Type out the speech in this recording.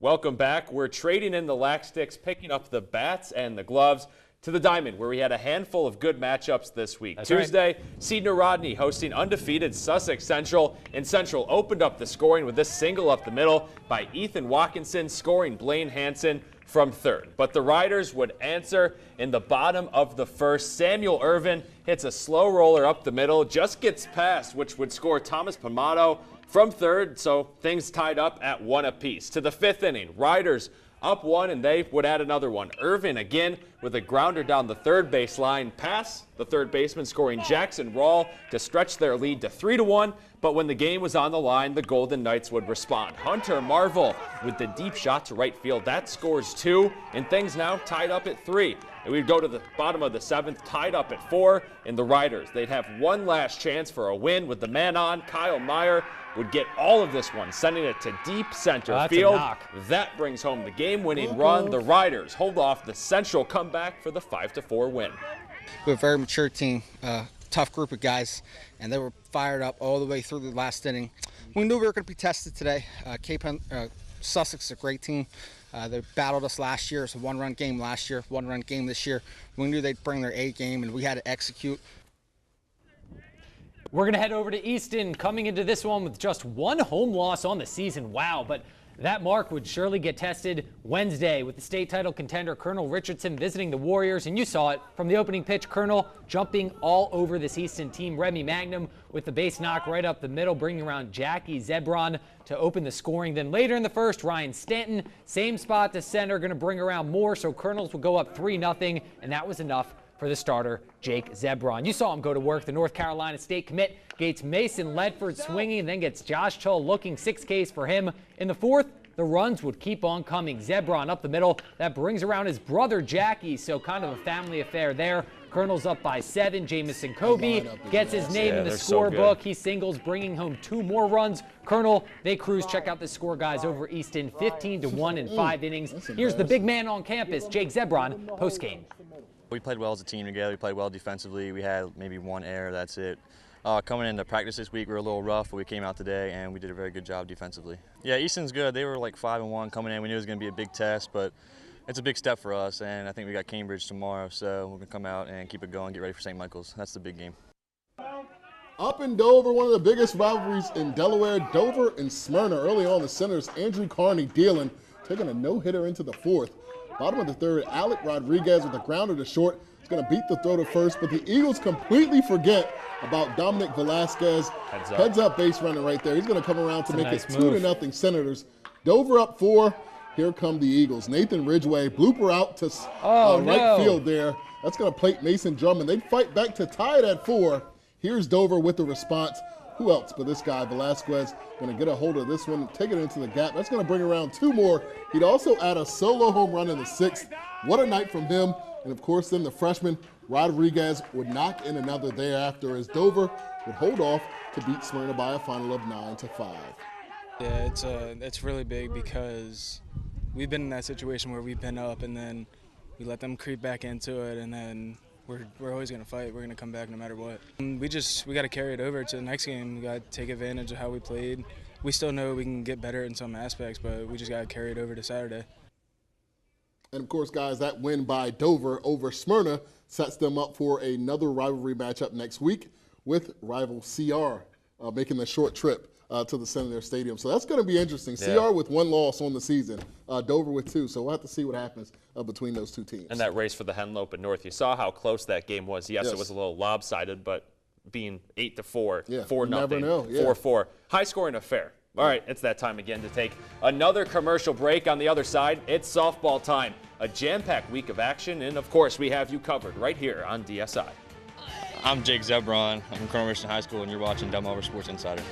Welcome back. We're trading in the lax sticks, picking up the bats and the gloves to the diamond, where we had a handful of good matchups this week. That's Tuesday, Senior Rodney hosting undefeated Sussex Central, and Central opened up the scoring with this single up the middle by Ethan Watkinson, scoring Blaine Hansen from third. But the Riders would answer in the bottom of the first. Samuel Irvin hits a slow roller up the middle, just gets past, which would score Thomas Pamato from third, so things tied up at 1 apiece. To the fifth inning, Riders up 1, and they would add another one. Irvin again with a grounder down the third base line, past the third baseman, scoring Jackson Rawl to stretch their lead to 3-1. But when the game was on the line, the Golden Knights would respond. Hunter Marvel with the deep shot to right field. That scores 2, and things now tied up at 3. And we'd go to the bottom of the 7th, tied up at 4, and the Riders, they'd have one last chance for a win with the man on. Kyle Meyer would get all of this one, sending it to deep center field. That brings home the game-winning run. The Riders hold off the Central comeback for the 5-4 win. We're a very mature team, tough group of guys, and they were fired up all the way through the last inning. We knew we were going to be tested today. Sussex is a great team. They battled us last year. It's a one-run game last year, one-run game this year. We knew they'd bring their A game, and we had to execute. We're going to head over to Easton, coming into this one with just one home loss on the season. Wow, but that mark would surely get tested Wednesday with the state title contender Colonel Richardson visiting the Warriors. And you saw it from the opening pitch. Colonel jumping all over this Easton team. Remy Magnum with the base knock right up the middle, bringing around Jackie Zebron to open the scoring. Then later in the first, Ryan Stanton, same spot to center, going to bring around more. So Colonels will go up 3-0, and that was enough for the starter, Jake Zebron. You saw him go to work. The North Carolina State commit gets Mason Ledford swinging, and then gets Josh Tull looking. 6 Ks for him. In the fourth, the runs would keep on coming. Zebron up the middle. That brings around his brother Jackie, so kind of a family affair there. Colonel's up by 7. Jamison Kobe gets his name in the scorebook. He singles, bringing home 2 more runs. Colonel, they cruise. Check out the score, guys, over Easton, 15-1 in 5 innings. Here's the big man on campus, Jake Zebron, postgame. We played well as a team together. We played well defensively. We had maybe 1 error, that's it. Coming into practice this week, we were a little rough, but we came out today and we did a very good job defensively. Yeah, Easton's good. They were like 5-1 coming in. We knew it was going to be a big test, but it's a big step for us, and I think we got Cambridge tomorrow, so we're going to come out and keep it going, get ready for St. Michael's. That's the big game. Up in Dover, one of the biggest rivalries in Delaware, Dover and Smyrna. Early on, the centers, Andrew Carney dealing, taking a no-hitter into the 4th. Bottom of the 3rd, Alec Rodriguez with a grounder to short. He's going to beat the throw to first, but the Eagles completely forget about Dominic Velasquez. Heads up base runner right there. He's going to come around to make it 2-0 Senators. Dover up 4. Here come the Eagles. Nathan Ridgway, blooper out to right field there. That's going to plate Mason Drummond. They fight back to tie it at 4. Here's Dover with the response. Who else but this guy, Velasquez, going to get a hold of this one, take it into the gap. That's going to bring around 2 more. He'd also add a solo home run in the 6th. What a night from him. And, of course, then the freshman, Rodriguez, would knock in another thereafter as Dover would hold off to beat Smyrna by a final of 9-5. Yeah, it's really big because we've been in that situation where we've been up and then we let them creep back into it, and then we're always going to fight. We're going to come back no matter what. We got to carry it over to the next game. We got to take advantage of how we played. We still know we can get better in some aspects, but we just got to carry it over to Saturday. And, of course, guys, that win by Dover over Smyrna sets them up for another rivalry matchup next week with rival CR making the short trip to the Senator Stadium. So that's going to be interesting. Yeah. CR with 1 loss on the season, Dover with 2. So we'll have to see what happens between those 2 teams. And that race for the Henlopen North, you saw how close that game was. Yes, it was a little lopsided, but being 8-4, 4-0, 4-4, high-scoring affair. All right, it's that time again to take another commercial break. On the other side, it's softball time. A jam-packed week of action, and of course, we have you covered right here on DSI. I'm Jake Zebron. I'm from Colonel Richardson High School, and you're watching Delmarva Sports Insider.